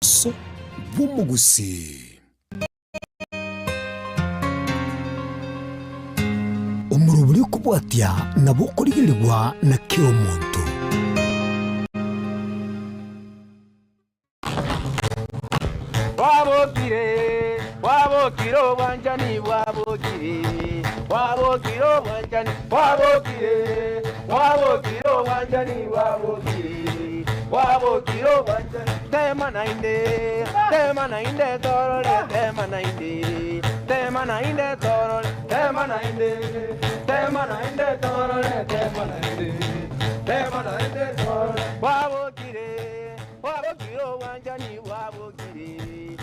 so bw'umugusi. Umuruburi kubwatya nabo kurigirirwa na kiro muntu. Wabokire wanjani wabokire wanjani wabokire wanjani wabokire wanjani tema nainde torole tema nainde torole tema nainde torole wabokire wanjani wabokire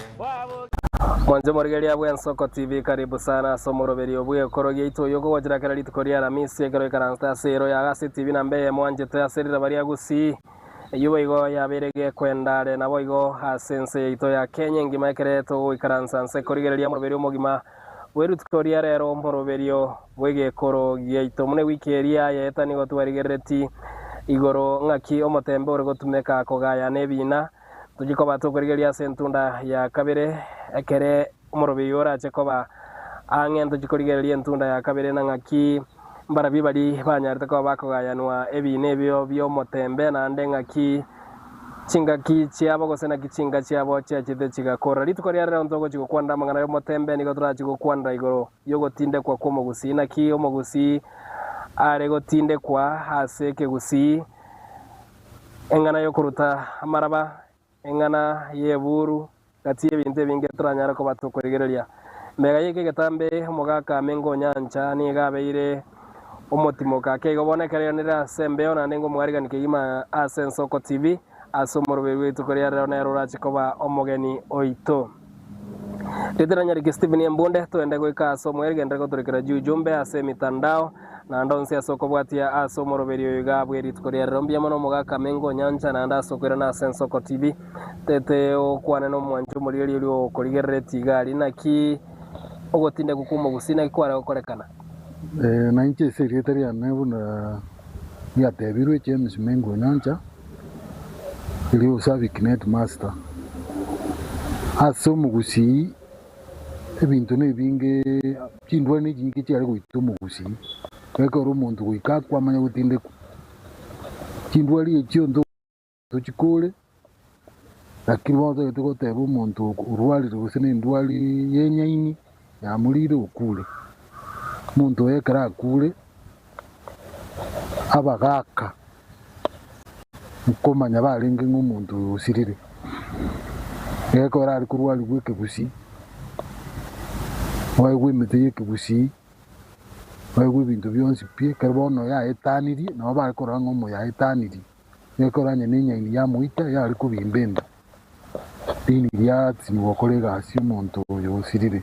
Mwanzo morigeria bwa Nsoko TV, karibu sana somoroberi obwe koroge ito yoko wajira kara litukoria la misi egero karanta sero ya gasi TV na mbe mwanje to yaserira bari agusi yuba igo yaberege kwendare nabo igo hasense ito ya Kenya ngima kereto ikaransa nse korigeria moroberi omogima weru tukoria rero moroberio bwege koroge ito mune wikeria yeta nigo twarigereti igoro ngaki omotembe ore gotumeka kogaya nebina tujikoba tukorigeria sentunda ya kabere ekere umorobe yora chekoba angento jikorigeria entunda ya kabere na ngaki mbara bibali banyarite ko bakogayanwa ebine byo motembe na ndengaki chingaki chiabo gosena kichinga chiabo chachite chigakora litukoria rero ntogo chikokwanda mangana yo motembe niko tura chikokwanda igoro yogo tinde kwa komo gusina ki omogusi are gotinde kwa haseke gusi engana yo kuruta amaraba engana yeburu kati ebinte binge turanyara ko batukorigereria mega yeke getambe mugaka mengo nyancha ni gabeire omotimo kake gobonekere nira sembe ona nengo mwarigani kigima Nsoko TV asomorobe wetu koria rero na rorachi koba omogeni oito Teteranyari ke Stephen Mbonde tuende gwika asomwerige ndego turekera jumbe ase mitandao na ndonse asoko bwatia asomoroberio yigabweri tukoria rero mbia mono mugaka mengo nyancha na nda sokera na Nsoko TV tete okwane no mwanju murieri uri okorigerere tigari naki ogotinde gukumo gusina kwara okorekana na inche secretary anebuna ya tebirwe James Mengo Nyancha ili usabi kinet master asomo gusi ebintu nebinge chindwa ni jingi cyari guitumo gusi kweko rumuntu gwikakwa manya gutinde chindwa li ekyondo tukikole lakini wazo tukoteba umuntu urwali rusene ndwali yenyaini ya mulire ukule muntu yekara akule abagaka mukomanya balinge nk'umuntu usirire yeko rari kurwali gweke gusi wae gwimete yeke gusi wae gwibintu byonsi pie karbono ya etaniri na bakora ngomo ya etaniri yeko ranye ninyaini ya muita ya ari kubimbenda dini ya tsiwo kolega asi umuntu yosirire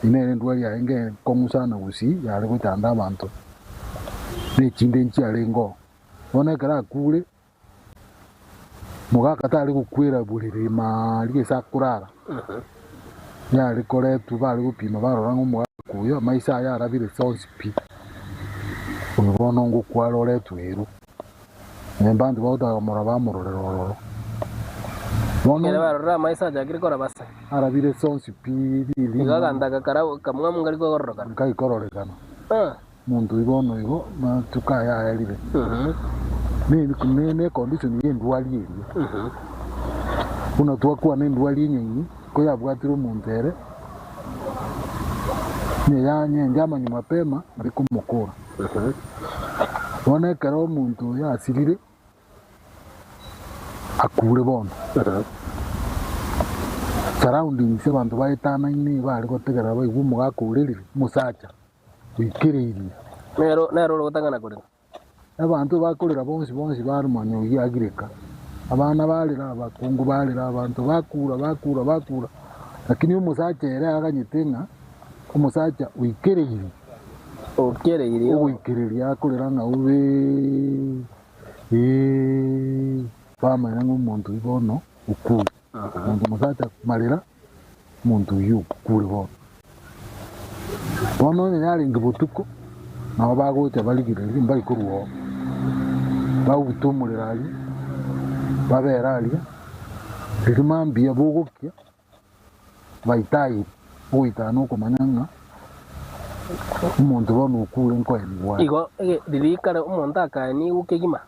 inere ndwali ya enge komusana gusi ya ari gutanda abantu nekinde nchi arengo bona kara kule mugaka tari gukwira burire mali sakurara ya ari kore tu bari gupima barora ngo mugaka kuyo maisa ya arabire sonsi pi ubona ngo kwarore tweru nembandi bauta moraba mororero Kera barora maisa jagiri kora basa arabire sonsi pi igaganda kakara kamwe mungari ko gororoka kai kororekana muntu ibono ibo matuka ya yarire ne condition yendwali eri kuna twakwa nendwali nyinyi ko yabwatira umuntere ne yanye njamanya mapema bikumukura bona karo muntu yasirire akure bono surrounding se bantu baitana ini bari gotegera bayigu mugakurire musacha wikiriri nero gutangana kuri abantu bakurira bonsi barumanyo yagireka abana barira abakungu barira abantu bakura lakini umusacha era aganyitenga umusacha wikiriri wikiriri akurira na ube bamanya nk'umuntu ibono ukuri umuntu musacha marira umuntu yukuri bono ne yari ngibutuko nabo bagote baligirira mbari kuruwo bawutumurira ali babera ali rimambia bogokia baitai oitano komanyanga umuntu bono ukure nkoeni gwa igo ririkare umuntu akaeni gukigima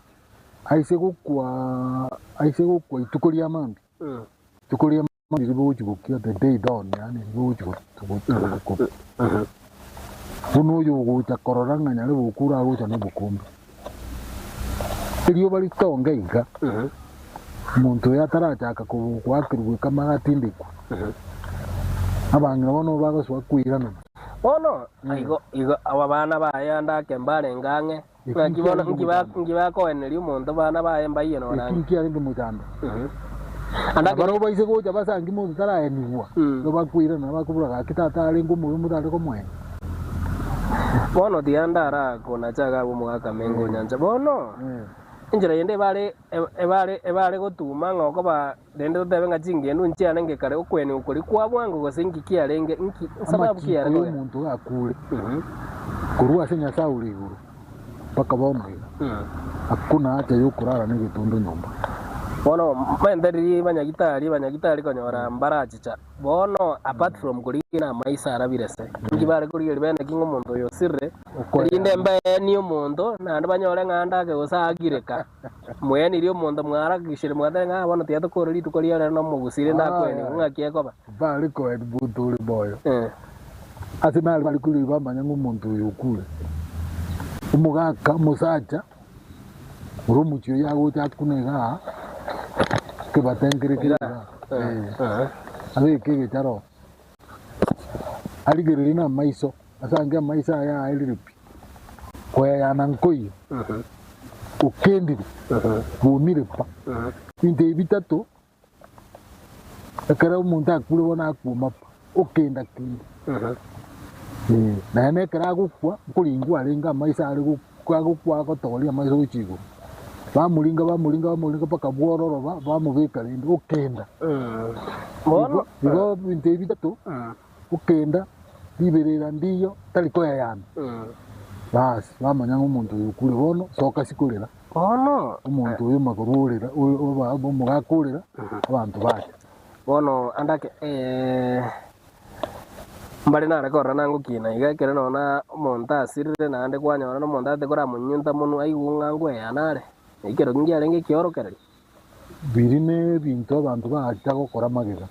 aise gukwa itukuria mambi itukuria mambi riboguchigokia the day dawn yani riboguchigokia buno yo gucha kororanga nyare bukura gucha no bukombe iriyo bari tongeiga umuntu yatarachaka kwakirwe kamagatindikwa abangira bono bagoswa kwirana bono igo aba bana bayanda kembare ngange ngakibona ngiba koeneri umuntu bana baye mbaye no rangi kinki ari mujanda baro baise gocha basangi mu taraenigwa no bakwirana bakubura kitata ari ngumu mutare komwe bono diandara kona chaga bumugaka mengo nyanja bono injira yende ebare gotuma ngoko ba dende tebe ngachinge nunchiane ngekare ukweni ukuri kwa bwangu gosingi kiarenge inki sababu kiarenge umuntu akure kurua senya sauri guru paka bomwe hakuna hata yokurara n'igitondo nyumba bono mandari banyagitari konyora mbarachicha bono apart from kurina maisa arabirese ngibare kuri bene kingo muntu yo sirre rinde mbe ni umuntu nandi banyore nganda ke usagireka mweni ri umuntu mwara gishire mwadare nga bono tiyato koriri tukori ara no mugusire ndakweni ngakie koba bali ko edbuturi boyo asinali bali kuri bamanya ngumuntu yokure umugaka musacha urumuchiyo yago chatkunega que batengere kira kege charo aligerina maiso asangia maisa ya aliripi kwa ya nankoi ukendi buniripa inte bitatu akara umuntu akure bona akuma ukenda kindi na ene kara gukwa kuringwa arenga maisa ari gukwa gotoria maiso uchigo bamulinga paka bwororo bamubika rindi ukenda bono igo inte bitatu ukenda liberera ndiyo tariko yana bas bamanya umuntu yukure bono soka sikurira bono umuntu uyu magururira umugakurira abantu baje bono andake mbari na rekora nangu kina igakere nona umuntu asirire nande kwanyora no umuntu atekora munyunta munu ayigunga ngwe yanare ikero ngiarenge kiorokereri birine bintu abantu bacha gukora magega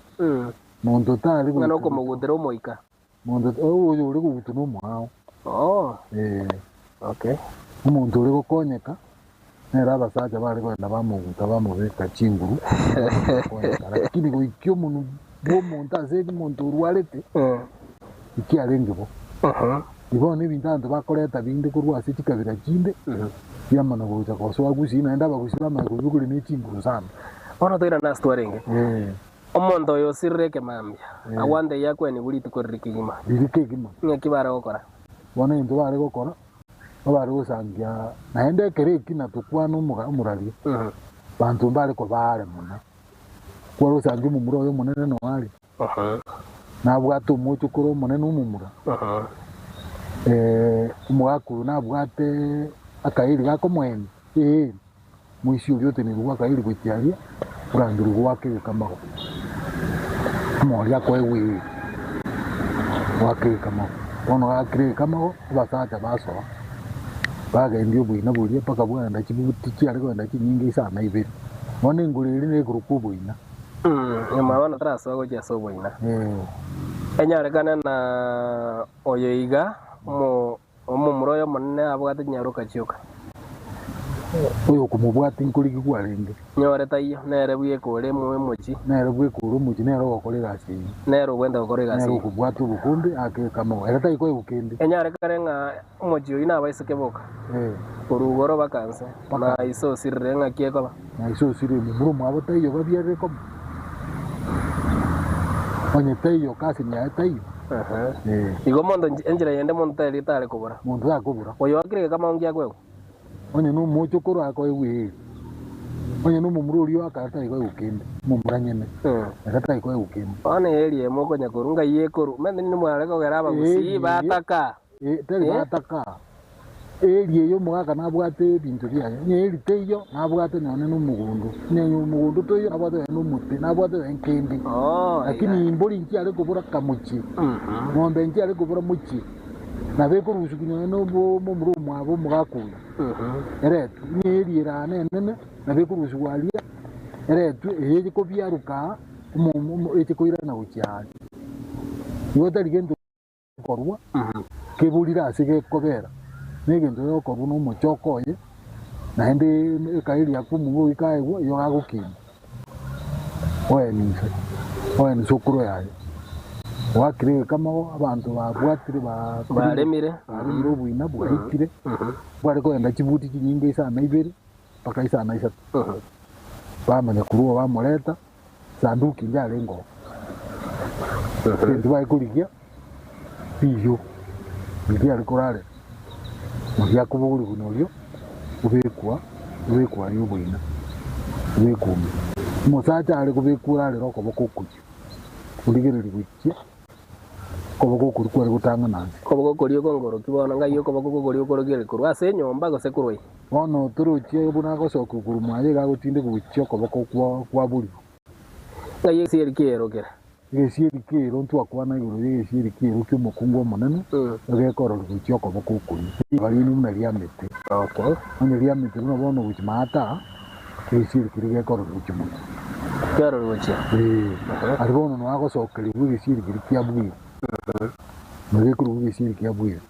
muntu tari ngano ko mugutero moika muntu uyu uri gutu no mwao okay umuntu uri gukonyeka nera basaja bari kwenda bamuguta bamubeka chinguru lakini goikyo muntu bo muntu azeki muntu urwalete iki arenge bo ibone bintu bakoreta bindi kurwase kikabira kinde yamana gocha koso agusina enda bagusira maguzuguri ni chinguru sana ona toira na storenge omondo yo sirreke mambia awande yakweni buri tukorikigima birikigima ngekibara gukora bona into bari gukora bari gusangia naende kereki na tukwana umurari bantu bari ko bare muna kwaro sangi mumuro yo munene no ari nabwato mucho kuro munene umumura umwakuru nabwate akairi gako mwene muisho yote ni ruwa akairi gwitiaria urangiru gwake kamago moria kwa ewe wake kamago ono akire kamago basacha baso baga ndio buina buria paka bwana ndachibuti cyari ko ndachinyinga isana ibiri one nguriri ne grupu buina yamabana traso go jaso buina enyarekana na oyoiga muroyo munene abwate nyaruka chioka uyu kumubwati nkuriki kwarenge nyore tayo nere bwiye kore mwe muchi nere bwiye kore muchi nere gokorera asi nere gwenda gokorera asi nere kubwatu bukumbi ake kama era tayo ko bukende enyare karenga muchi ina baiseke boka urugoro bakanse na iso sirrenga kieko na iso sirre muru mwabo tayo babiere ko onye tayo kasi nya tayo igo mondo enjira yende mondo tari tare kubura mondo akubura oyo akire kama ongia kwego onye no mucho koro ako ewe onye no mumururi akata iko ukende mumuranyene akata iko ukende one elie moko nyakurunga yekoru mende ni mware ko geraba gusi bataka teri bataka eri yo mwaka nabwate bintu byayo nyeri teyo nabwate none n'umugundu nyenye umugundu toyo nabwate n'umuti nabwate enkindi lakini imbori nki ale kubura kamuchi ngombe nki ale kubura muchi nabeko rusukunyo no mu murumu abo mugakuya eretu nyeri irane nene nabeko rusugwalia eretu eje ko byaruka eje ko irana ucyane yota ligendo korwa kebulira asige kobera negendo yokorwa no muchokoye naende kairi yakumu ikaegwo yo agukima oye ni sokuro yayo wakire kama abantu babwatire baremire ubuina bwahitire bwari kwenda kibuti kinyinga isana ibere paka isana isatu bamanya kuruwa bamureta sanduki njale ngo ndio bayikurikia biyo ndio alikorale mugia kubuguri kunolyo ubekwa yubuina ubekumi musacha ali kubekura ali roko bokukuji uligereri wikia koboko kurikwa gutanga nanzi koboko kuri okongoro kibona ngai koboko kuri okorogere kurwa ase nyomba gose kuroi ono turuchie buna gosoku kurumwaye gagutinde guchio koboko kwa buri ngai ese rikero kera gesieri kero ntwakwana iguru gesieri kero ky'umukungu munene agekora guchio koboko kuri bali ni mnaliamete okay mnaliamete no bono buchimata gesieri kiri gekora guchimu kero guchio aribono no agosokeri gesieri kiri kyabwi Nagekuru gesieri kyabwi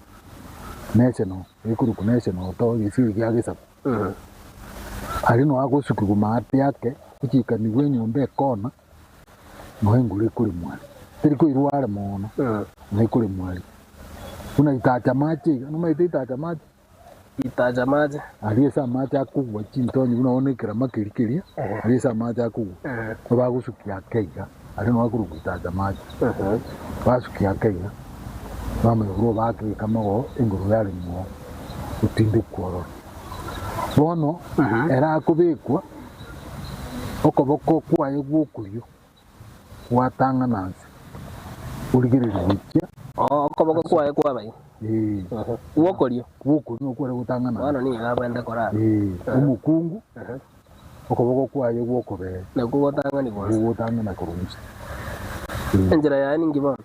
nese no ekuru kunese no to gesieri kyagesa ari no agosuku gumate yake kuchikani gwenyumba kona noengure kuri mwali tiri ko irware mono ne kuri mwali kuna itacha machi numa itacha machi aliesa machi akugwa chintonyi unaonekera makirikiri aliesa machi akugwa bagusukia keiga ari no akuru itacha machi basukia keiga mama yoro bake kama go inguru yari mo utinde kworo bono era akubikwa okoboko kwa yegukuriyo watanga nansi uligirira wikia okoboko kwae kwabai uokorio ukore gutanga nansi wana ni abende kora umukungu okoboko kwae gwokobere na gutanga ni gose gutanga na kurumisa enjira ya ningi bona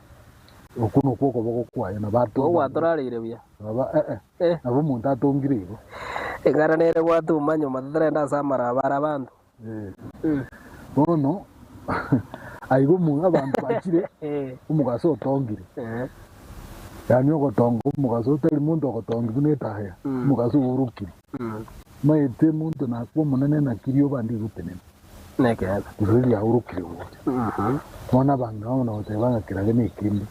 okuno okoboko kwae na bato watorarire bya baba abo muntu atongirego egaranere gwatu manyo matrenda samara bara bantu bono aigo mu abantu bakire umugaso otongire yani ogotonga umugaso tari muntu ogotonga bunetahya umugaso urukire maete muntu nakwo munene nakiriyo bandi rutenene nekera kuzuri ya urukire wote bona banga ona otebanga kirage nekindi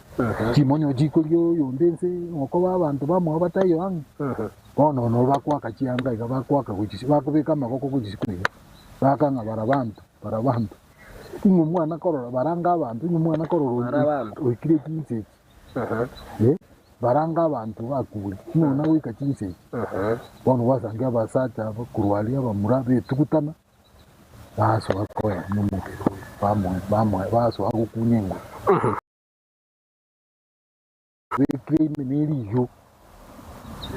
kimonyo jikuriyo yondense oko babantu bamwe batayo ang bona no bakwaka chianga bakwaka kuchisi bakubika makoko kuchisikuriyo bakanga barabantu umwana korora baranga abantu umwana korora ukire kinse baranga abantu bakuri nona wika kinse bono wasanga abasacha bakurwalia bamurabe tukutana baso bakoya n'umugero bamwe baso agukunyengo wikime niriyo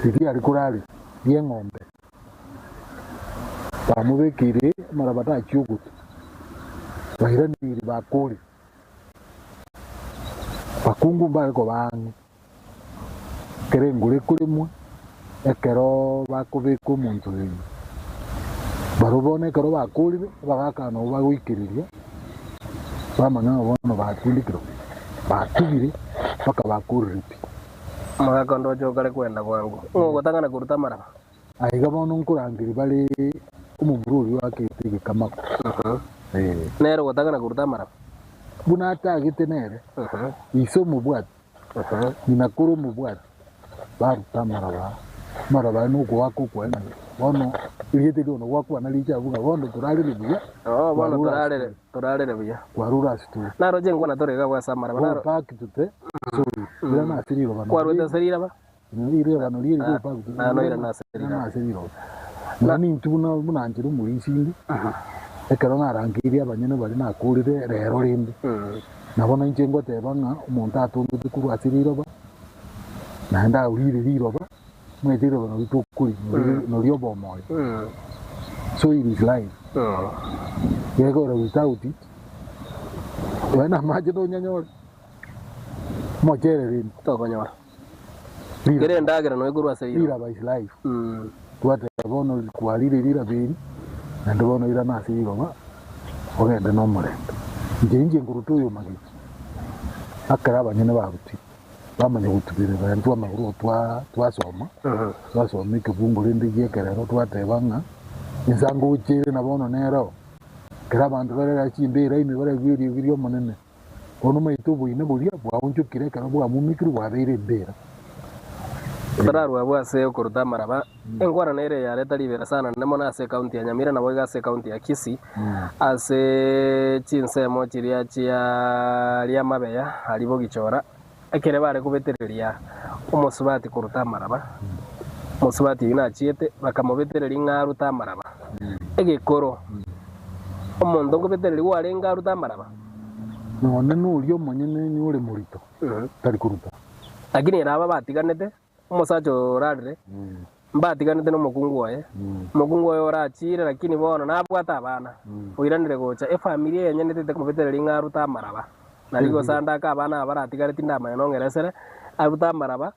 tiri arikurale yengombe bamubekire marabata cyugutu bahiraniri bakuri bakungu bariko bangi kerengure kurimwe ekero bakubika omuntu wenyu barubone ekero bakurire bagakana bagwikiriria bamanya bono batindikiro batubire paka bakurire pi magakondo chokare kwenda bwangu gutangana kuruta maraba aiga bono nkurangiri bari umubururi wakitege kamako nero gutangana kuruta maraba bunata gitenere iso mubwati ninakuru mubwati baruta maraba nuko wako kwena bono igete dono wako analija bunga bono turalire buya bono turalire buya kwarura situ naro jengo na torega bwa samara naro paki tute sorry ira na siriro bana kwaruta sirira ba ire bana liri ko paki no ira na siriro nani ntuna munanjira muri sindi ekero narangiria abanyene bari nakurire rero rindi nabona injengo tebanga umuntu atundu kurwa siriro ba nanda urire riro ba mwetire bano bitukuri no lyo bomoy so it is life yego without it wana maji do nyanyore mochere rin to konyora gere ndagera no iguru ase ira by life twate bono kwalire ira biri ndo bono ira nasi igoma ogende no murendo nje nguruto yo magi akara abanyene babuti bamanye gutubire bantu amaguru twasoma twasoma ikibungo rindi yekerero twatebanga insango uchire na bono nero kera bantu barera chimbira imi bare gwiri gwiri omonene ono maitubu ine buria bwaunjukire kana bwa mumikuru bwabeire mbera Tararwa bwase okuruta maraba engwara nere ya leta libera sana nemo na ase county ya Nyamira na boiga ase county ya Kisii ase chinsemo chiria chia lia mabeya alibo gichora ekere bare kubetereria omosubati kuruta maraba musubati ina chiete bakamobetereria ngaruta maraba egekoro omondo kubetereria warenga aruta maraba none nulio monyene ni ule murito tari kuruta lakini eraba batiganete umusacho rarire mbatiganete no mukungu wae mukungu wae orachire lakini bono nabwata abana oiranire gocha family yenye netete kubetereria ngaruta maraba naligo sanda ka abana baratigareti ndama no ngeresere aruta maraba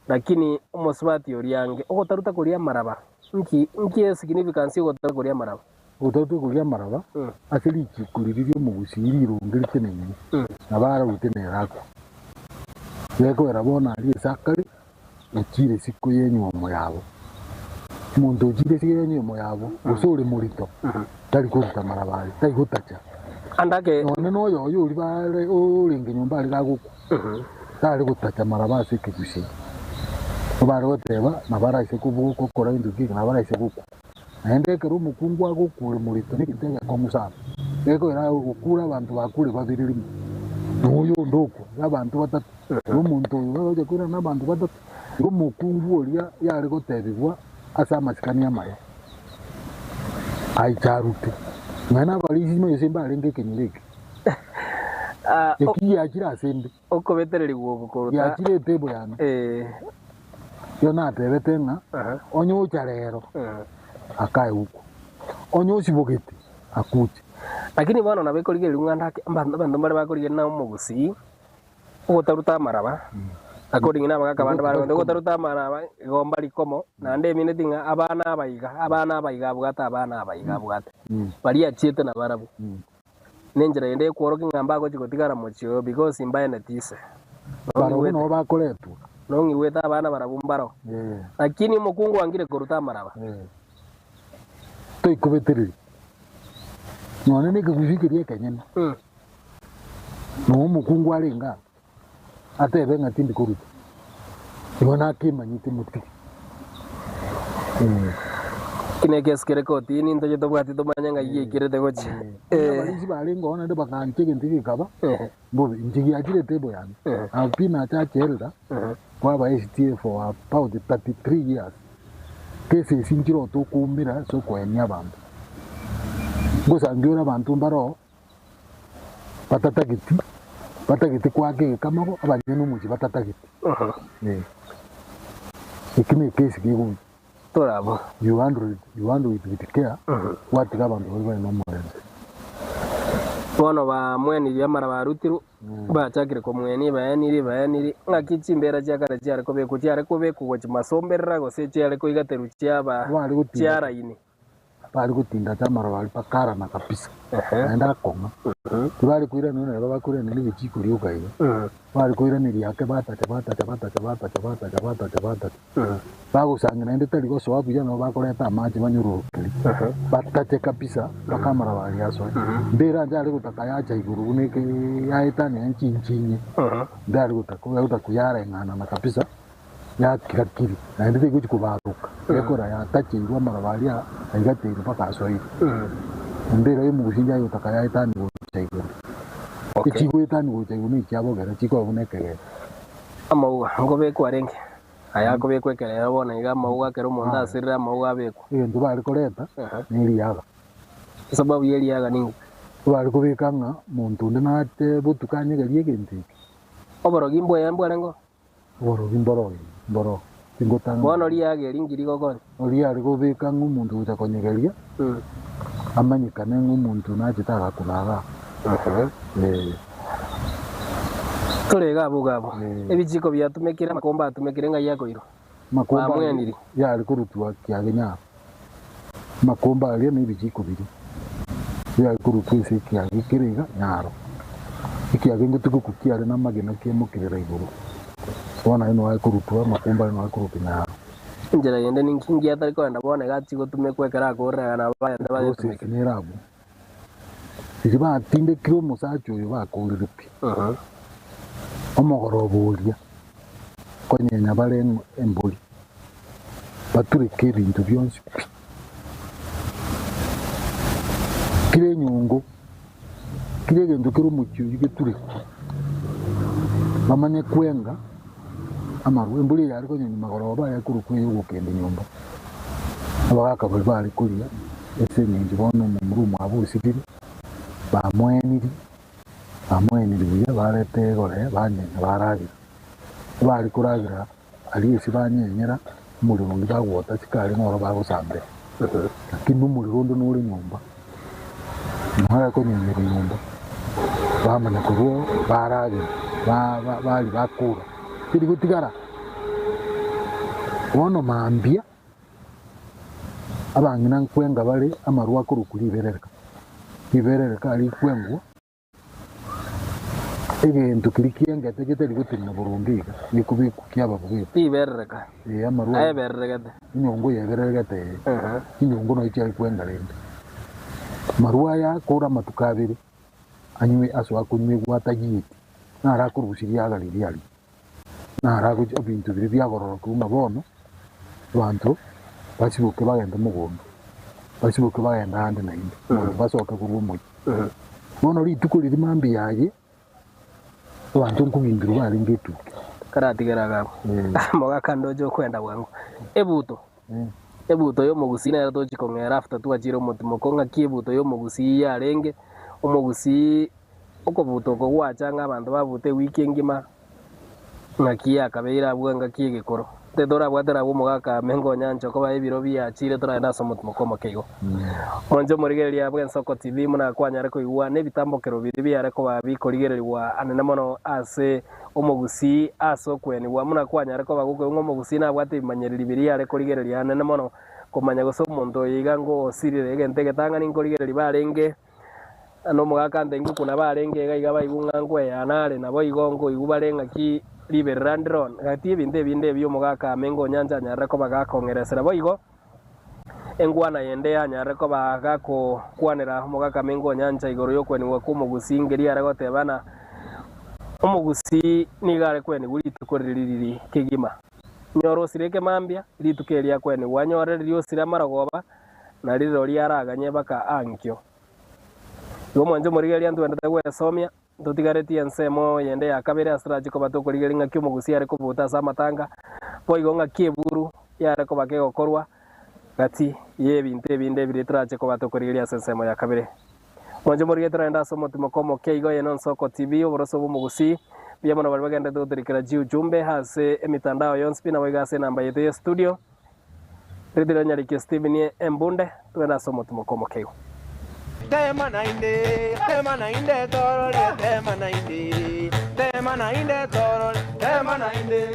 lakini umusubati oriange ogotaruta kuria maraba nki significance ogotaruta kuria maraba ogotaruta kuria maraba asili chikuriririo mugusiri rungiri kinene nabara utenerako yego erabona ali sakari ukire siku yenyu omuyabo muntu ukire siku yenyu omuyabo usore murito tari kuruta marabali tari gutacha andake none no yo uri bare uringe nyumba ali gaguku tari gutacha marabasi kigushi bare goteba nabara ise kubuko kora induki nabara ise guku ende kero mukungu agukure murito nikitega komusaba yego era ukura abantu bakure babiriri n'uyu ndoko abantu batatu n'umuntu baje kura n'abantu batatu umukungu oria yari gotebigwa asa amasikani amaye aicharute mwana balizi mo yosemba arenge kenyireke eki yakira asende okobetereri gwokuruta yakire tebo yana yo natebete nga onyo charero akae huko onyo sibogete akuche lakini bana nabekorigeri ngandake abantu bari bakorigeri na umugusi ogotaruta maraba according na baka bantu bari ogotaruta maraba igomba likomo na nde minute nga abana abayiga bwata abana abayiga bwata bari achiete na barabu nenjera ende kworoki ngamba ko chikotigara mochio because imbaye netise baro no bakoletu no ngiweta abana barabumbaro lakini mukungu wangire kuruta maraba toi kubetereri none ne kugushikiriye kanyene no mukungu arenga atebe ngatindi kuruta ibona kimanyite muti kinekeskere koti ni ntoje tobwati tomanyanga yekirete gochi balisi barenga ona de bakanchege ndiki kaba bobe njigi akire tebo yani apina cha chelda kwa ba STF for about 33 years kesi sinjiro to kumira so kwenya bantu ngosangira bantu mbaro patakiti kwake kamako abanyene muji patakiti ikime kesi kigu torabo you want with care what abantu bari no morende bono ba mweni ya mara barutiru bachakire ko mweni bayaniri ngakichimbera cyakara cyare ko beku gochi masomberera go se cyare ko igateru cyaba cyara ini bari gutinda tamara bari pakara na kapisa enda konga bari kuira none baba kuira nini bichiko ryuka iyo bari kuira niri yake bata bago sangana ende tali go swabu ya no bakoleta amaji banyuru batache kapisa bakamara bari aso ndera njale gutaka yacha iguru uneke yaitani enchincinye ndari gutakuyara ngana na kapisa ya kirakiri na ndite guchi kubaruka ekora ya tachi irwa marabaria aigate mpaka asoi ndera yo mugushinja yo takaya itani guchaiguru ichigo itani guchaiguru ni cyabo gara chiko abunekege amauga ngo beku arenge aya ko beku ekere bona iga amauga kero monda asirira amauga beku ndo bari koreta niri yaga sababu yeli yaga ningi bari kubikanga muntu ndinate butukanye galiye gentiki oboro gimbo yambo arengo oboro gimboro mboro Singotanga. Bono liage ringiri gokoni. Oli ari gobeka ng'omuntu utakonyegeria. Amanyikane ng'omuntu nachitaga kunaga. Torega bugabo. Ebijiko byatumekira makomba atumekire ngai yakoiro. Makomba yari kurutwa kiagenya. Makomba ali n'ebijiko biri. Yari kurutwa ese kiage kirega nyaro. Ikiage ngutuko kukiare n'amagena kemukirira iguru. Wana ino wa kurutwa makomba ino wa kurutwa nyaro. Njira yende ninkingi atari ko ndabone gati gutume kwekera korera na bayanda batumeke. Nerabu. Ikiba atinde kiro musacho bakuriripi. Omogorobulia konyenya bale embuli batureke ebintu byonsi kire nyungu kire gendo kiro mucyo yigeture bamanye kwenga amaru embuli yari konyenya magoroba yakuru kwe yugukende nyumba abaka bali kulia ese ningi bono mu rumu abusibiri bamweniri buya barete gore banyenya baragira bari kuragira ali esi banyenyera umuriro ngibagwota sikali noro bagusambe lakini umuriro ndo nuri nyumba ntara ko nyenyera nyumba bamana kuruo baragira bali bakura kiri gutigara wono mambia abangina nkwenga bale amaruwa kurukuri iberereka ali kwengwa egento kirikianga tegete gutina burundiga nikubiku kyaba bubi iberereka amaruwa ayeberereka inyongo yeberereka inyongo no icyari kwenga lende maruwa ya kora matukabiri anywe aswa kunywe gwatagiti nara kurushiriya galiri ali nara ku bintu biri byagororo kuma bono bantu basibuke bagenda mugondo basibuke bagenda handi na indi basoka kurumo bono litukuliri mambi yaje abantu nkubingira bari ngetuke karatigera gabo moga kandojo kwenda bwangu ebuto yo mugusina era tochi kongera after tuachira omutimo konga kiebuto yo mugusi yarenge omugusi okobuto ko gwachanga abantu babute wiki ngima ngakia kabeira bwanga kiegekoro tedora bwatera bumugaka mengo nyancho ko bayibiro byachire turaenda somutimo komo kego monjo murigeria bwensoko TV muna kwanya reko igwa ne bitambokero biri byareko babikorigererwa anene mono ase omugusi aso kweni wa muna kwanya reko baguko omugusi na bwate manyeriri biri yareko rigereria anene mono komanya goso omonto yigango sirire gente tanga ninkorigereri barenge ano mugaka ndengu kuna barenge gaiga bayibunga nkwe anare nabo igongo igubarenga ki liberandron gati binde byo mugaka mengo nyanja nyareko bagakongeresera boigo engwana yende anyareko bagako kwanera mugaka mengo nyanja igoro yo kweni wakumo gusingeri aragote bana omugusi nigare kweni guri tukoririri kigima nyoro sireke mambia litukeria kweni wanyore ryo sira maragoba na riro ryaraganye baka ankyo yo mwanjo murigeria ntwenda gwesomia tutigaretie nsemo yende yakabere astraji ko batokorigeria ngakyo mugusi areko buta samatanga boigo ngakiburu yareko bakegokorwa gati yebinte binde biritraje ko batokorigeria nsemo yakabere mwanjo murigeria turaenda somo timokomo keigo yenon soko TV oboroso bumugusi byamona bali bagenda tutirikira jumbe hase emitandao yonspina wegase namba yetu ya studio ridira nyarike Steven Embunde tuenda somo timokomo keigo Tema na inde toro tema na inde tema na inde toro tema na inde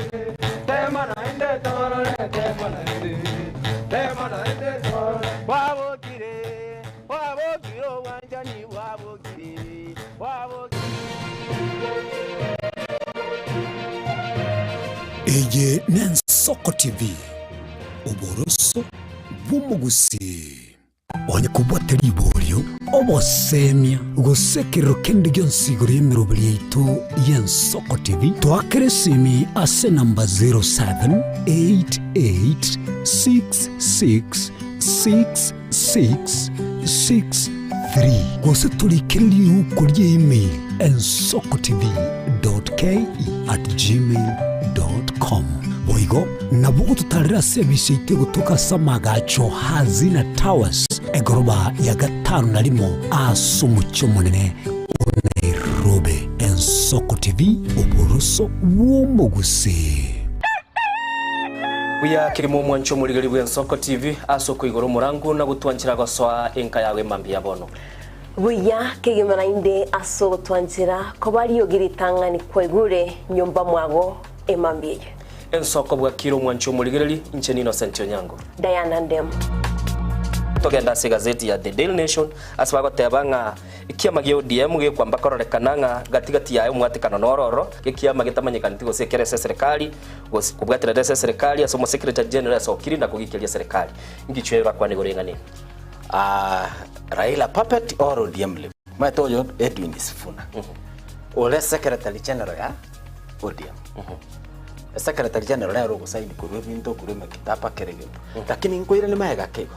tema na inde toro tema na inde tema na inde toro wabo kire wanjani wabo Eye Nensoko TV oboroso bumugusi onye kubwateri iboryo obosemia gusekero kendi gyonsigoro y'emirobo yaitu y'Ensoko TV twakeresimi ase namba 0788666663 gose tulikereri ukurya email ensokotv.ke@gmail.com boigo nabugo tutarira service ite gutuka samagacho hazina towers egoroba ya gatanu na limo asumucyo munene Nairobi. Ensoko TV oboroso bw'omugusi. Buya kirimo mwancho muligari bwa Nsoko TV asoko igoro murangu na gutwanchira goswa enka yawe mambia bono. Buya kigimana inde aso twanchira ko bari yogiritangani kwegure nyumba mwago emambie. Ensoko bwa kiro mwancho muligari ncheni Innocent Onyango. Diana Ndem. Togenda se gazeti ya The Daily Nation asbago tebanga ikiama gyo DM ge kwamba kororekananga gatigati yayo mwatikano nororo ikiama gitamanyikana tigo sekerese serikali kubwatira serikali asomo secretary general sokiri na kugikiria serikali ngichwera kwa nigorengani Raila puppet or ODM live matoyo Edwin Sifuna ole secretary general ya ODM secretary general ya rogo saini kurwe binto kurwe makitapa kerege lakini nkoire ni maega kego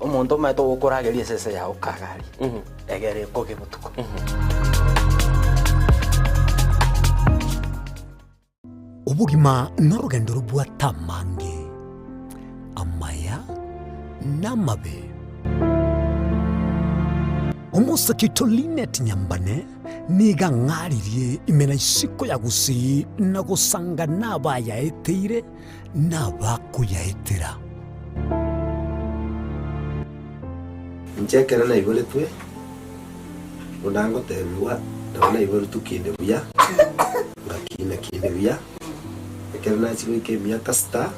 umuntu mato gukurageria sese ya ukagari egere koge mutuko ubugima n'urugendo rubwa tamange amaya n'amabe umusakito Linet Nyambane niga ngaririe imena isiko ya gusi na gusanga nabayaeteire nabakuyaetera nchekera na ibole twe unango tebiwa ndabona ibole tukinde buya ngakina kinde buya ekera na chiro ke miaka sta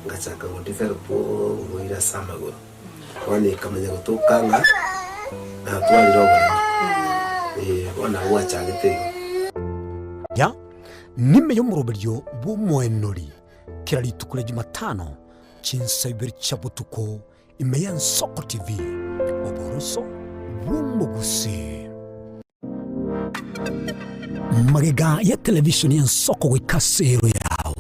ngachaka ngotefera po ngoira samago wani kamanya gutokanga na twali rogo wana wacha gitego ya nime yo muroberyo bumwenori kiraritukure Jumatano chinsabiri chabutuko imeya Nsoko TV oboroso bumugusi magega ya television ya Nsoko wikasero yao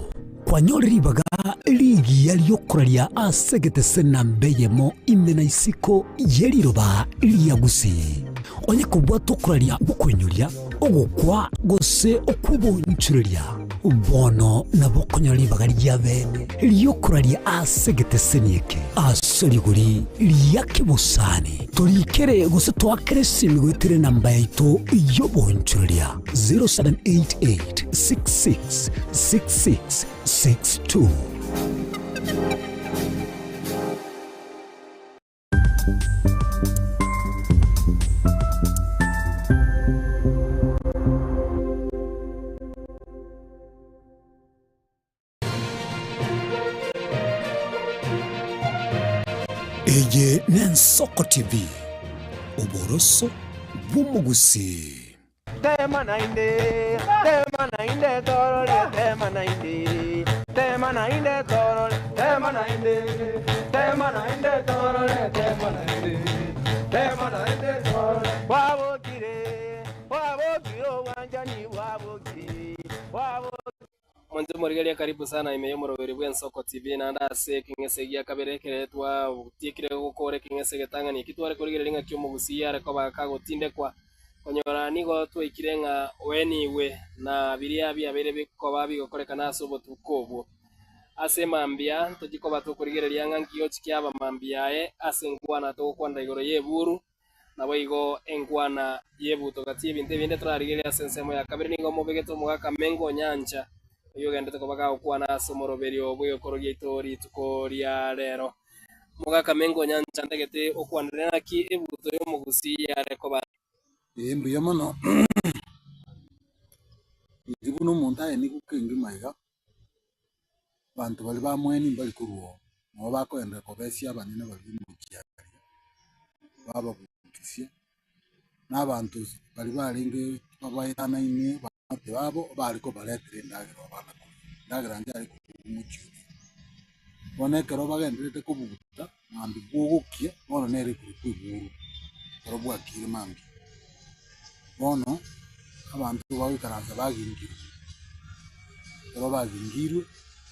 kwa nyori ribaga ligi yaliyokuralia asegete sena mbeyemo imena isiko yeliroba liyagusi onye kubwa tokuralia bukwenyuria ogukwa gose okubonchuria bono na bokonyori bagari ya bene liyokuralia asegete senieke asoriguri liyakibusani torikere gose twakere simigwetire namba yaito yobonchuria 0788666662 Eye Nsoko TV oboroso bumugusi Tema na inde torole, tema na inde torole, tema na inde torole, tema na inde torole. Wabokire wanjani wabokire. Mwanzo murigelia karibu sana imeyo muroberi bwa Nsoko TV na ndase kingesegia kaberekeretwa utikire gukore kingesegetanga ni kitware kurigerelinga kyo mugusiya ariko bakagotinde kwa konyora nigo twikirenga weniwe na biria byabere bikoba bigokoreka naso botukobo ase mambia tugikoba tukurigerelia ngangio chikyaba mambiae ase ngwana to kwanda igoro yeburu nabo igo engwana yebuto gati ebinte binde turarigelia sensemo ya kabiri nigo mubegeto mugaka mengo nyanja iyo gendete kobaga ukwana somoroberi obwe okorogia itori tukoria rero mugaka mengo nyanja ndegete okwanira ki ebuto yo mugusiya rekoba mbuya mono ndibu no montaye ni kukengi maiga bantu bali bamweni bali kuruo no bakoenda kobesia abanene bali mu kiyaga baba bukisia n'abantu bali balinge babayitana ine bate babo bali ko baletere ndagiro bana ndagira njari mu cyuri bonekero bagendete kubuguta nambi bwogukie bono nere kuri kwiburu robwa kire mambi bono abantu babikaranza bagingirwe ero bagingirwe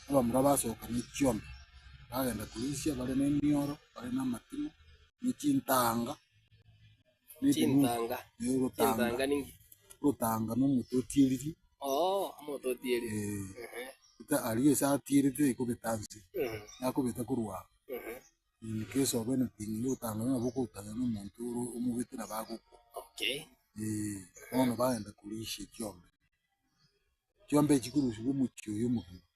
abamura basohoka n'icyombe bagenda kurisha bari n'imyoro bari n'amatimo n'ikintanga Chintanga ningi rutanga n'umutotiriri umutotiriri aliye satiriri kubitanzi yakubita kurwa in case of anything rutanga n'aboko utanga n'umuntu umubitira baguko ono baenda kulisha icyombe kikurushi bw'umucyo y'umuhima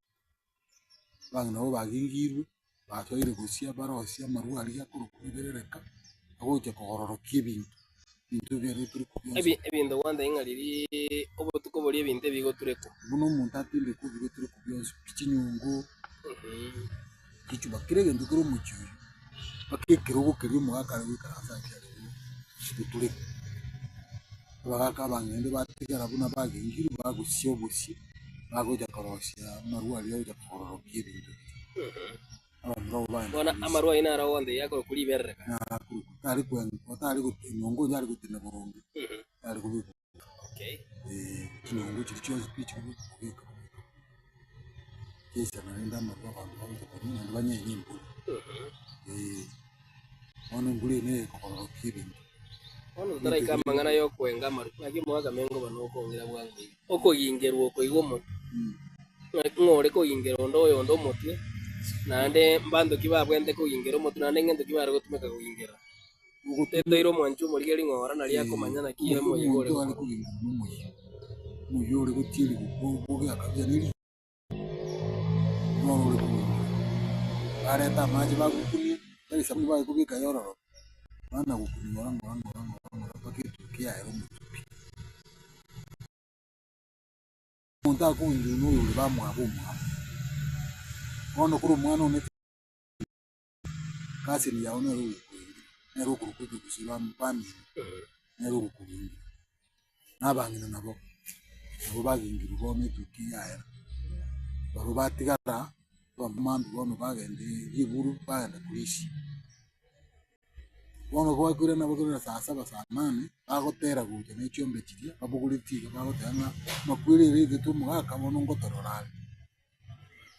bang nabo bagingirwe batwaire gucia barocia marwari akurukuberereka agoje kogororokia bintu byari turi kubyo ebintu wanda ingariri obutuko buri ebintu bigotureko buno umuntu atinde ko bigo turi kubyo kinyungu kicu bakirege ndukuru mucyuyu bakekera ubukiri mu akara wikarasa cyane bituri bagaka bangende batigara buna bagingiri bagusiyo busi bagoja korosia marwari yo kogororokia bintu bona amarwa inara wonde yako kuri berreka ari nyongo nyari gutina burundu ari kubiku okay nyongo kiricho speech kubika kesa naenda marwa abantu bakuru banye nyimbo ono ngule ne kokoro kibintu ono tara ikamba ngana yo kwenga maru akimwaga mengo banoko ngira bwangu okuyingerwo koigomo ngore kuyingero ndo motwe nande mbando kibabwende kuyingero motu nande ngendo kibare gutumeka kuyingera uguteteiro mwanchu muri geri ngora nari akomanyana kiye mo yigore muyore gutiri gubuge akabya niri noro uri areta maji bagukuni tari samwe bagubika yororo bana gukuni ngora bakitukia ero mutupi monta kunju no uri bamwabo ono kuru mwana one kasi ni yaone ru nero kurukuti kusiba mpami nero kukuringi nabangina nabo bagingira bone tukiya era baro batigara bamambi bono bagende yiburu bagenda kulisi bono kwakure nabo kure saa 7 saa 8 bagotera guje n'ecyombe kiriya babugulitiga bagotanga makwirire gitu mwaka bono ngotororale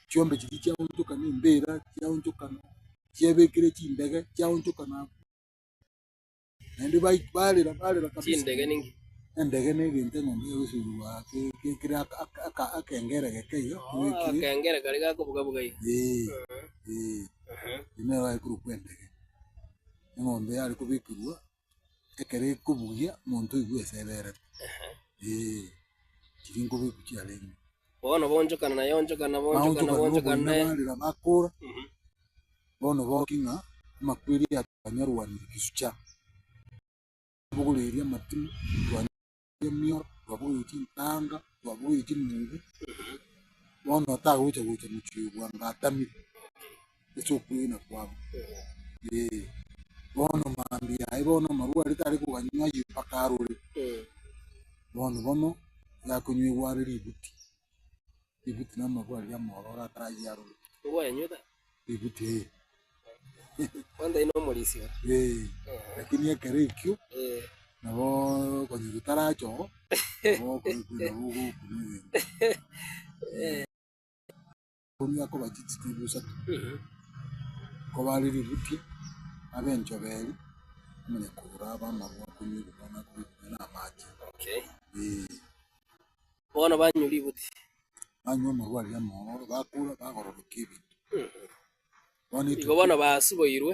cyombe kiti cyawuntuka n'imbera cyawuntukana cyebekire cyindege cyawuntukana nende balira kabisa cyindege ningi endege n'ibintu ngombe y'usuwa kira akengere gekeyo akengere kari gakubuga bugayi ine wa kurukwendege ngombe ari kubikirwa ekere kubuya muntu igwesebere kiringo bikucyalenge bono bonjokana balira bakura bono bokinga makwiri atanyarwani kisucha buguliria matimu twanyemio twabuyiti ntanga twabuyiti mungu bono atagucha muchibwa ngatami eso kwina kwabo bono mambi ai bono marua ritari kuganywa yipakaruri bono yakunywa ributi na marua ya morora tayaro ngoya nyuta ributi kwanda ino molisio lakini yakerekyo nabo kwenye gutaracho nabo kwenye huko kunya ko bagititibusa ko bari ributi abenjobeli mune kura bamarwa kunyurana kubona amaji okay bona banyuri buti banyo marwa ya mororo bakura bagororoka ibintu igobona basuboyirwe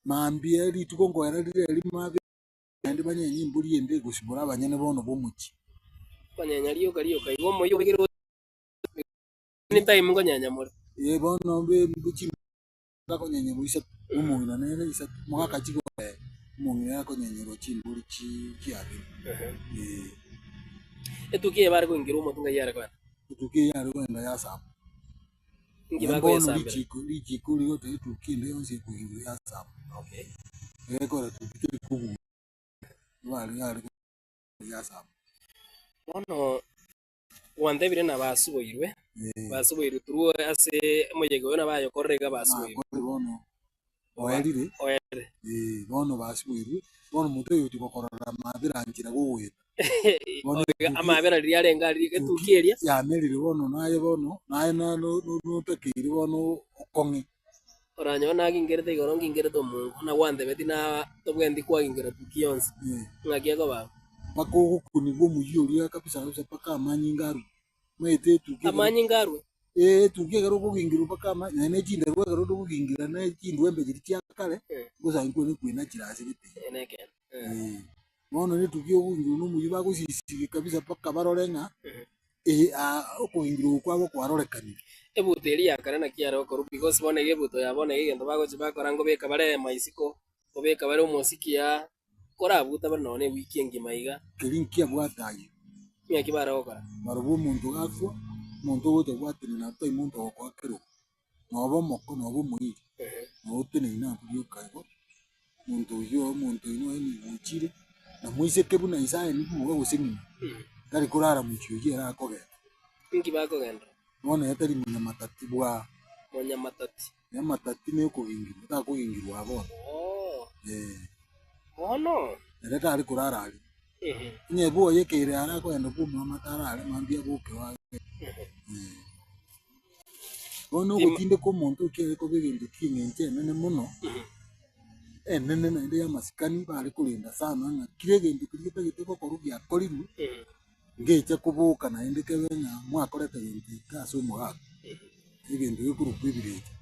mambi eri tukongoera riri mabe kandi banyenyi mburi ende gusibura abanyene bono bomuki banyanya riyo igomo yo bigiro ni time ngonyanya muri bono be mbuki ngakonyenya buisa umungina nene isa mwaka kigo umungina yakonyenya ro chimburi kiabe etukiye bari kuingira umutunga yara kwa etukiye yara kwenda yasamba ngibako yasamba lijiko liyo tukinde yonse kuingira yasamba okay ekora tukiri kubu bari yari yasamba bono wande bire na basuboyirwe turuo ase mujege wona bayo korrega basuboyirwe bono oerire bono basuboyirwe bono muto yuti kokorora mabirangira gugwita bono amabera ryarenga riketukiria yamerire bono naye no tekiri bono okongi oranyo nagingerete igorongi ingereto mungu na wande beti na tobwendi kwa ingera tukionse ngakia ko ba bako kunigwo muyuri kabisa paka amanyi ngaru tukie garo kugingira paka amanyi ne jinda rwo garo kugingira ne jindwembe jiri cyakale gusa inko ni kwina kirasi biti bono ni tukio kunju no muyiba gusisiki kabisa paka barorenga okuingirwo kwabo kwarorekani ebuto eri yakare na kiaro koru because bone gebuto ya bone gento bagochi bakora ngo beka bare maisiko obeka bare omosikia korabuta banone wiki engima iga kerinkia bwatayi myaki bara gokora marubu omonto gakwa omonto ogocha gwatene nato omonto ogokwakero noba omoko noba omoiri nogoteneine nabwo bioka omonto oyo ni gwochire na moiseke buna isae ni muga goseng'ina tari korara mochio oyo erakogenda inki bakogenda bono etari munyamatati bwa monyamatati nyamatati nekogingirwa takogingirwa bono bono ere tari korara ari inye boye kere arakoenda bumwa matara ari mambia boke wa bono gotinde ko omonto okere koba egento king'enche enene mono enene naende ya masikani bari korinda sana ng'a kire egento keri getagete gokorwa giakorirwe ngecha koboka naende kebe ng'a mwakorete gento ika ase omogaka egento gekorokwa ebirecha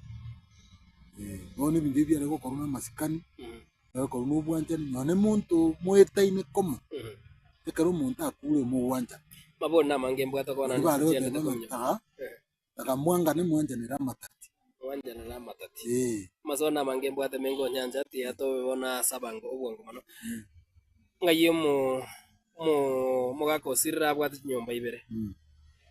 bono ebinto ebi biare gokorwa na amasikani gokorwa na obwanchani nonye monto moetaine komo ekero omonto akure omobwanchani mabona namange mbwata kona bari goteba ng'a taka mwangane mwanjanera amatati wanjanera amatati maso namange mbwate mengo nyanja ati ato bona sabango obwango mano ngaye mogaka osirira bwate nyomba ibere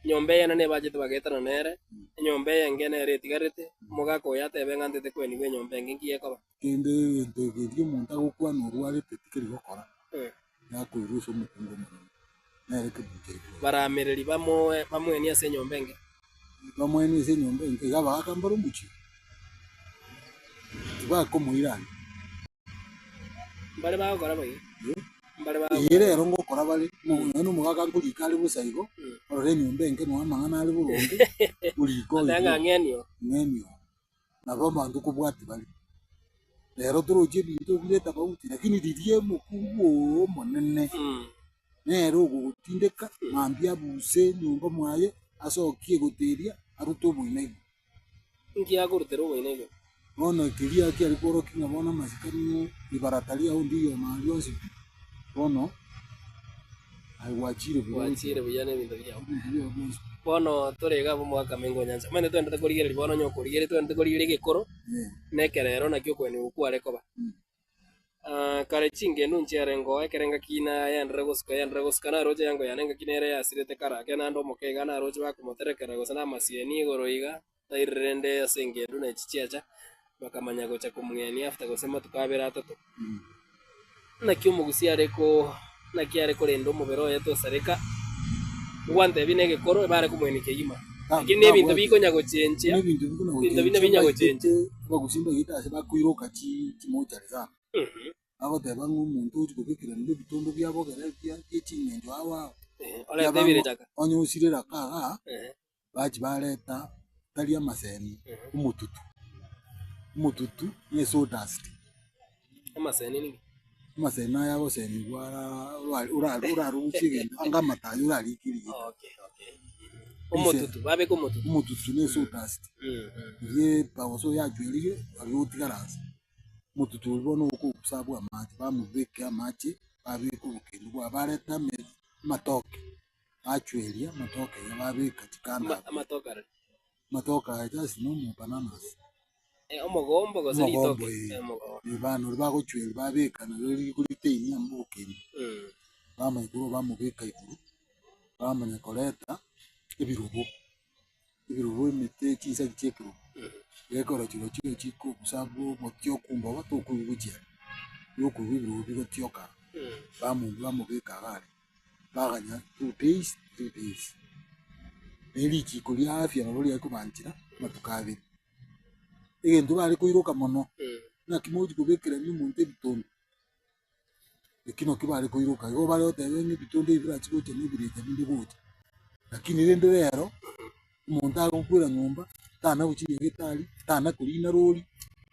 nyomba eye nane bajete bagetana nere nyomba eye ngene eretigarete mogaka oyo atebe ng'antete kwenigwe nyomba enge ngiye koba kende egento ekeria omonto agokwana orwarete tikeri gokora yakoirwa ase omokungu omonene nere kebuncheirwe baramereri bamweni ase nyomba enge bamweni ase enyomba enge iga bagakambara omochio tibakomoirani mbare bagokora bagi mbare rero ngokora bare nonye omogaka nkorika are bosa igo orore enyomba enge noa amang'ana are boronge oriko ng'enio ng'enio nabo abanto kobwati bare rero torochia ebinto bireta bauti lakini riria omokungu omonene nero ogogotindeka mambia abuse nyomba mwaye asokie goteria arute oboina igo inki akorutera oboina igo bono ekeria kiari kworokia ng'a bono amasikani ibaratari aho ndiyo mari onsi bono gwachire gwachire buya n'ebinto byao bono torega bo mwaka mengo nyanza mane twendete korigereria bono nyokorigereria twendete korigereria egekoro nekerero nakio kwene gokware koba kare chingenu nchiare ngo ekerenga kina yandere gosika naroche yango yanenga kinere yasirete karake nando omokega naroche bakomoterekera gose na amasieni igoro iga tairerende ase engendo na echichiacha bakamanya gocha komung'eni after gose matuko abere atato nakio omogusi nakiare korenda omobere oyo tosareka gwantebi na egekoro bare komweni kegima lakini ebinto bikonya gochenchia ebinto bine binya gochenchia bagusimba gitase bakoiroka chimochari sana agoteba ng'a omonto ochi kobekera ninde ebitondo biabogere bia eching'encho awa oretebire chaka onyosirera kaga bachi bareta tari amaseni omotutu na esawdust amaseni nini amaseni aya gosenigwa orarusia egento anga amatayi orarikirie omotutu babeka omotutu na esawdust irie pagoso yachwerire ari gotigarasa omotutu oria bono okogusabwa amache bamobeka amache babeka obokeni bwa bareta amatoke bachweria amatoke iga babeka chikanda amatoke aya just na omobananas omogombo gose ritoke bana ori bagochweri babeka nario rigoriteini amo obokeni bamaigoro bamobeka iguru bamanya koreta ebirobo emete chinsagi chia ekerobo gekora chiro chiro chikogusabwa omotio okumba tokoigwa yokoigwa ebirobo bigotioka bamobeka gare baganya 2 days 3 days na erichiko ria afya nabo riakobanchera matuko abere egento bare koiroka mono naki mochi kobekerania omonto ebitondo ekino ki bare koiroka igo bare goteba ng'a ebitondo ebi birachi gocha na ebirecha binde gocha lakini rende rero omonto agokwera nyomba tana gochia nyagetari tana korina rori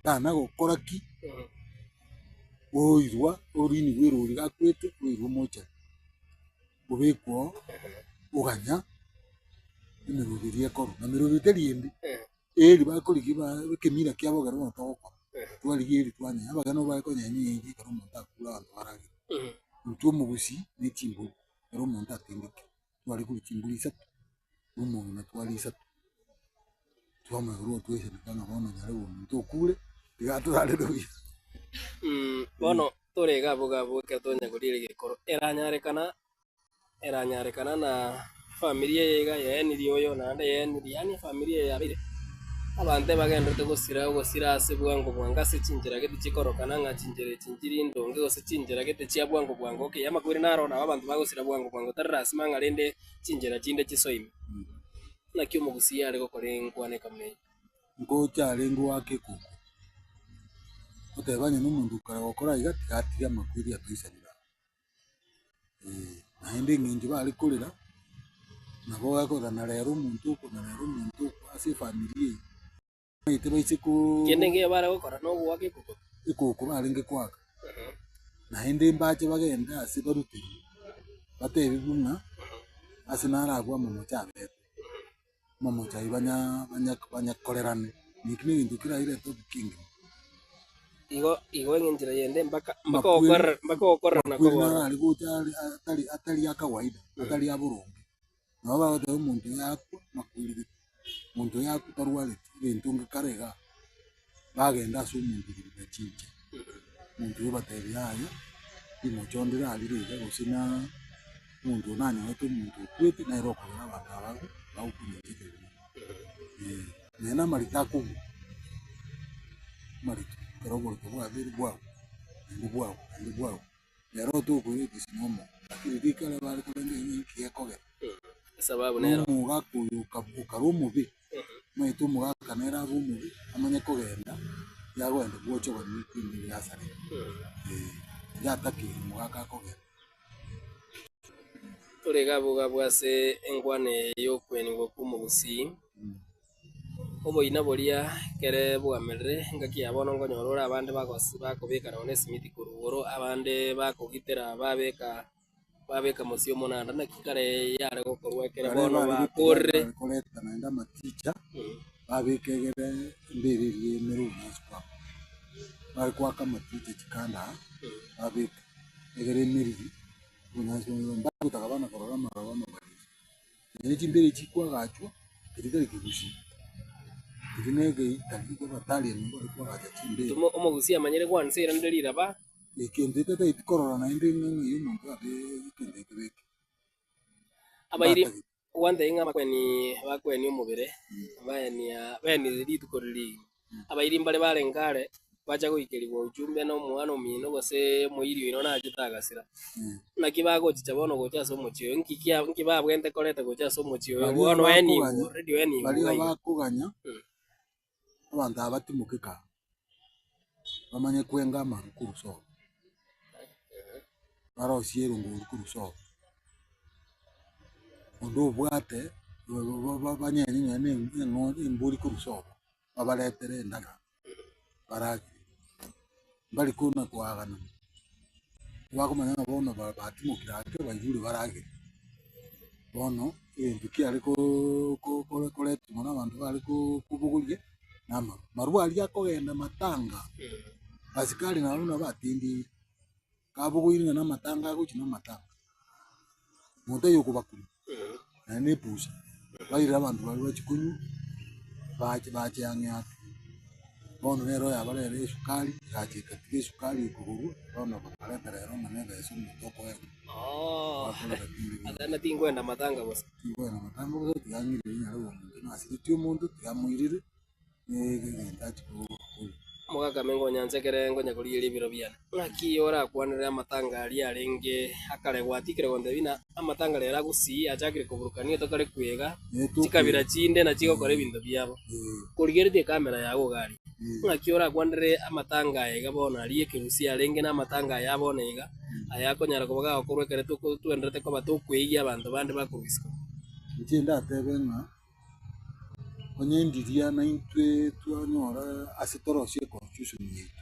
tana gokora ki oirwa orinigwa erori gakwete oirwa mochari obekwa oganya emerobi ria ekoro na merobi teri embi eri bakorigia ekemira kiabogere bono togokora twarigia eri twanyenya abageni nabo bagekonyenya engi ekero omonto akura abanto baragera intwe omogusi na echimbori ero omonto atindike twari koria chimbori 3 umuntu natwalisa twamaguru twese nikanga bono nyare umuntu okure tigaturare doya bono torega bugabo katonya kurire gikoro eranyarekana na familia yega yeniri oyo nande yeniri yani familia yabire abante bagendete gusira ase bwango bwanga se cinjira gete chikorokana nga cinjire cinjiri ndonge gose cinjira gete cia bwango bwango okay yamakuri naro na abantu bagusira bwango bwango tarasi manga rende cinjira cinde chisoime na kyo mugusia ari gukore nkwane kamwe ngo cyarengo wake kuko utebanye n'umuntu ukora igati y'amakwiri atuisanira naende ngingi bali kulira nabo yakora na rero umuntu ase familia ite baisiku kende nge bara gukora no wake kuko ikuko baringe kwaka naende mbache bagenda ase barutiri batebi bumwa ase naragwa mu muchabe momo chai banya kolerane nikini bintu kira ile top king igo nginjira yende mpaka okora na ko na ali gucha atali ya kawaida atali ya burungi no ba de umuntu yakwa makwiri umuntu yakwa tarwale bintu ngikarega bagenda su umuntu bichinje umuntu bateri yayo imochondira ali rega gusina umuntu nani wetu umuntu kwete na iroko n'abagabo bawukunyekete nena maritaku marito karobo kwa biri bwao ndibwao yaro tu kuri kisinomo lakini dikala bali kulenge nyinki yakoge sababu nero mugaku ukarumu bi maitu mugaka nera rumu bi amanye kogenda yagwenda bwocho bani kwindi yasare yataki mugaka kogenda turega bwase engwane yo kweningwa kumugusi oboina boria kere bwamerere ngaki abono ngonyorora abande bakobeka na Smith kurugoro abande bakogitera babeka musio monanda na kikare yare gokorwa kere bono bakore koleta naenda maticha babekegere mbiririe merunya spa bari kwa kama maticha chikanda babeka egere miriri unyaso mbakutaka bana korora marabano bari ni chimbere chikwa gacho kirikari kibushi irinege itandiko batali ngo ariko aja chimbe omugusi amanyere kwansira ndelira ba ikende tata itikorora na indi ngi y'umuntu abe ikende kibeke abayiri wande inga bakweni umubire bani ritukoriri abayiri mbale balengare bacha goikeribwa uchumbe no mwana omino gose moirio ino na jitagasira na kibago chichabono gocha so mochio nkibabwente koleta gocha so mochio bono eni radio eni bali bakuganya abantu abatimukika bamanye kwenga amarukuru so barosiero ngurukuru so ondo bwate banyenye ng'ombe imburi kuru so babaletere ndaga baragi bali kuna kwagana bakumanya bono batimukira ate bayure baragi bono ebintu kiariko koleta mona abantu bali kubugulie nama maruwa ali akogenda matanga asikali na luna batindi kabuguiringa na matanga guchina matanga moto yoko bakuru na nepusa bayira abantu bali bachikunyu bache yangya bono nero ya balere sukali yache katike sukali kugugu bono bakaleta rero manega yesu mutoko yako adana tingwenda matanga bose tingwenda matanga bose yangire nyaro umuntu nasityo umuntu yamwirire mugaga mengo nyansekere ngo nyakuri libiro byana ngaki ora kwanira amatanga ali arenge akare gwatikire gonde bina amatanga lera gusi achakire kuburukania tokare kwega chikabira chinde na chiko kore bintu byabo kurigerite kamera yago gari ngaki ora kwanire amatanga ega bona ali ekirusi arenge na amatanga yabona ega ayako nyara kubaga okurwekere tuendrete ko batukwigia abantu bande bakubisika ntinda tebenga onyendiria na intwe twanyora asitorosie constitution yetu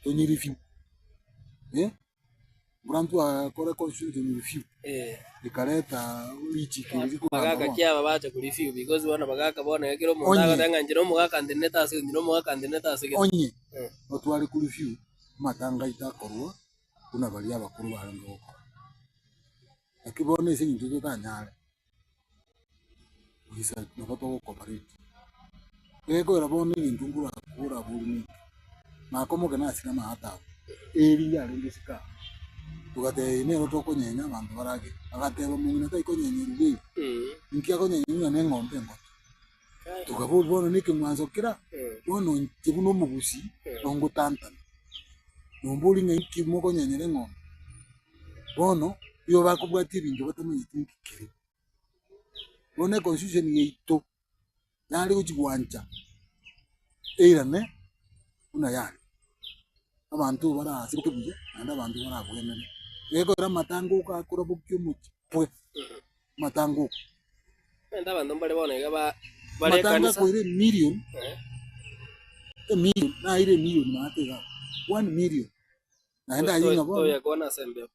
tonyiri fiu brantu akora constitution fiu ikareta ulichi kiri ko bagaka kiaba bacha kuri fiu because bana bagaka bona yakiro mu ndaga tanga njiro mu gaka ndineta ase njiro mu gaka ndineta ase onye otwari kuri fiu matanga itakorwa kuna bali abakuru barango akibone singi tutanyare isa noboto cooperate ego raboni intungura kura burni na komo kana sina mahata eri ya rende sika tugate ine roto konyenya bantu barage agateba mungina tai konyenya rugi nkia konyenya ne ngombe ngo tukabu bono nike mwanzo kira bono ntibuno mugusi ongo tanta nombuli ngi mo konyenya ngombe bono yo bakubwati bintu batamanyitinkikire bone constitution yeito nali kukigwanja eirane una yani abantu barasibuke bije nanda abantu baragwemene ego ra matango ka kura bukyo mupwe matango enda abantu bale bonega bale matanga kanisa ko ire million million na ire million matega 1 million naenda yinga bo toya kona sembe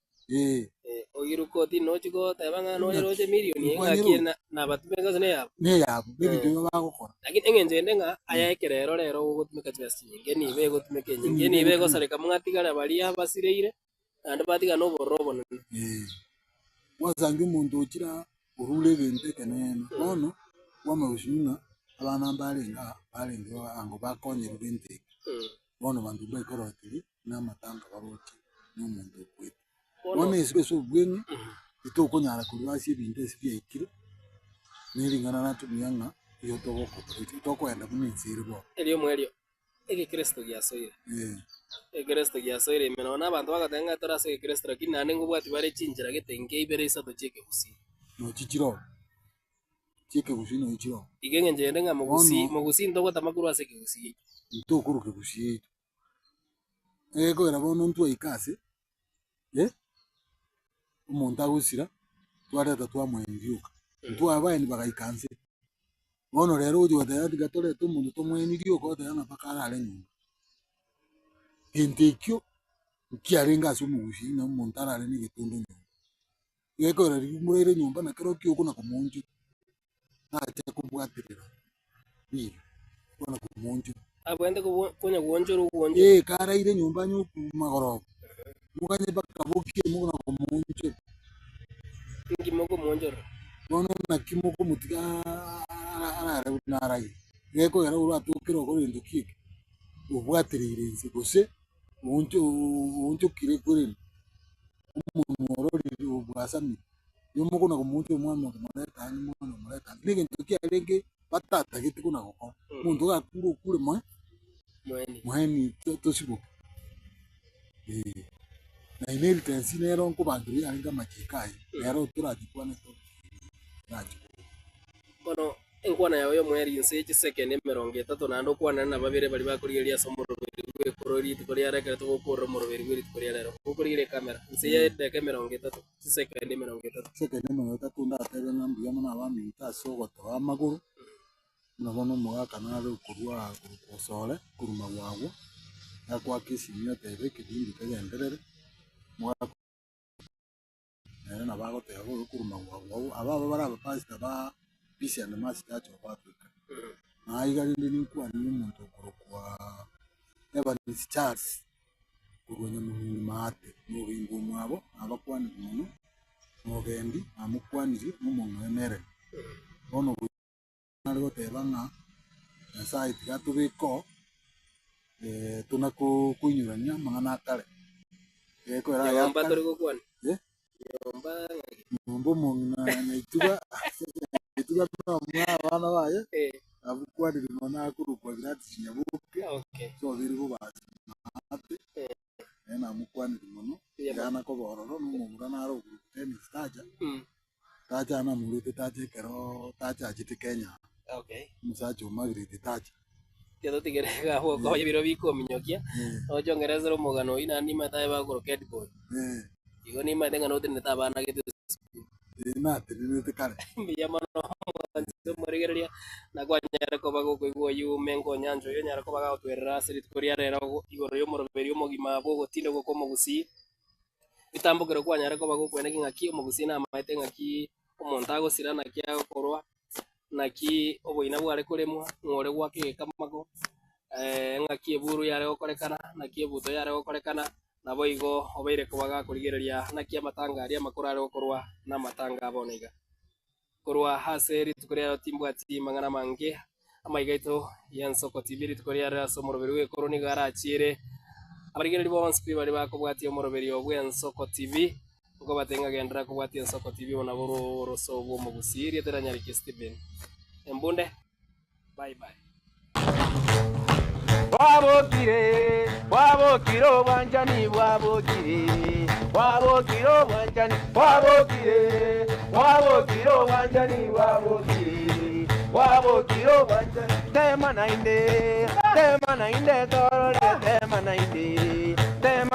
ogirukoti no chiko tabanga no roje milioni ngakina na batumeka zene yabo ne yabo bibito bagokora lakini engenje nga ayaekerero rero gutumika twesi nyinge ni be gutumika nyinge ni be gosareka mwatigara balia basireire andi batiga no borobo wazange umuntu ukira urule bente kenene bono wamawushina abana balenga ango bakonyera bente bono bantu bakorotiri na matanga baroki n'umuntu kwita bono esibeso bwenye itoko nyara kulwasi binte sibyekire niringana natumyanga iyo toko toko enda kuninzira bo elio mwelio ege Kristo gyasoire Kristo gyasoire mena na abantu bagatenga torase Kristo lakini nane ngubwati bare chinjira getenge ibere isato cheke gusi no chichiro cheke gusi no ichiro igenge njende nga mugusi ndoko tamakuru ase gusi ntokuru ke gusi ego era bono ntwa ikase umuntu agusira twareta twamwendiuka ntwabaye nibagaikanse bono rero uji watayati gatore tumuntu tomwendiuka otayanga pakara ale nyumba entekyo kiarenga sumugushi na umuntu arale ni gitundo nyumba ego era rimurere nyumba na kero kyo kuna kumunju na cha kubwatirira bi kuna kumunju abwende kunya kuonjoro kara ile nyumba nyuku magoroba mukanye bakabukie mukuna kumunju ngimoko monjoro bono na kimoko mutiga ara narai yeko era uratukiro ko rindu kike ubwatirire nse gose unjo kire kure umuntu orori ubwasami yomoko na kumunju mwana kumureka ani mwana mureka nige ntuki arenge batata giti kuna goko muntu akuru kure mweni toshibuka na email tensinero nko banduri alinga machikai rero turadikwane to nacho bono enkwana yawe yo mweri nse second 30 nando kwana na babere bali bakurigeria somoro bwe korori tikoria rekera to gukora moroberi bwe tikoria rero kukurire kamera nse ya de kamera 30 second 30 second 30 ndatebe nambuya muna abami tasogoto amaguru nabono mugaka naro kurwa kurusole kuruma wawo yakwa kisimya tebe kidindi kagenderere mwaka na bago te ho kuruma wawo ababa baraba pastor ba bisi and master of Africa na igari ndi kwa ni muntu kurukwa Evans Charles kuronye mu mate no bingu mwabo abakwani muntu no gendi amukwaniri n'umuntu emere bono nari gotebanga na site gatubiko tunako kuinyuranya mangana kare eko era ya mbatori gukwana Mumbo mungina ituga no mwana baye abukwani rimona kurukwa grati kinyabuke so biri bubazi na mukwani rimono yana ko bororo n'umugura naro tennis taja na mulite taje kero taja ajite Kenya musacho magrite taja Tiado tigerega ho ko biro biko minyokia no jongereza mugano ina ni mataye bagoro kedboy igo ni madenga no tene tabana gitu na tene kare biyamano nzo morigeria na kwanyara ko bago ko yu mengo nyanjo yo nyara ko baga otwerera siri tkoria rero igoro yo moroberi omogima bogo tinde go komo gusi bitambogero kwanyara ko bago kwene ngaki omogusi na maite ngaki omontago sirana kya korwa naki oboina bware kuremwa ngore gwake kamago ngaki eburu yare okorekana naki ebuto yare okorekana nabo igo obeire kubaga kurigereria naki amatanga ari amakuru ari okorwa na matanga abonega korwa haseri tukoria timbwa timangana mange amaigaito yansoko tv tukoria raso moroberi we koroni garachire abarigere ribo onspipi bari bakobwatia moroberi obwe yansoko tv ngo batenga gendera kubwatia yansoko tv ona boro so bwo mugusiri teranyari Steven embunde bye bye. Wabokire wanjani wabokire wanjani wabokire wanjani wabokire wanjani tema nainde torole tema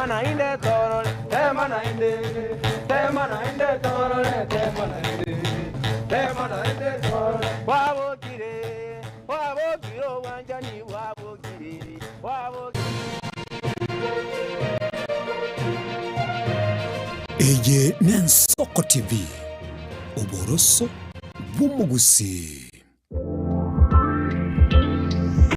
nainde torole tema nainde torole tema nainde torole wabokire wanjani wabokire Eye Nansoko TV, Oboroso Bumugusi.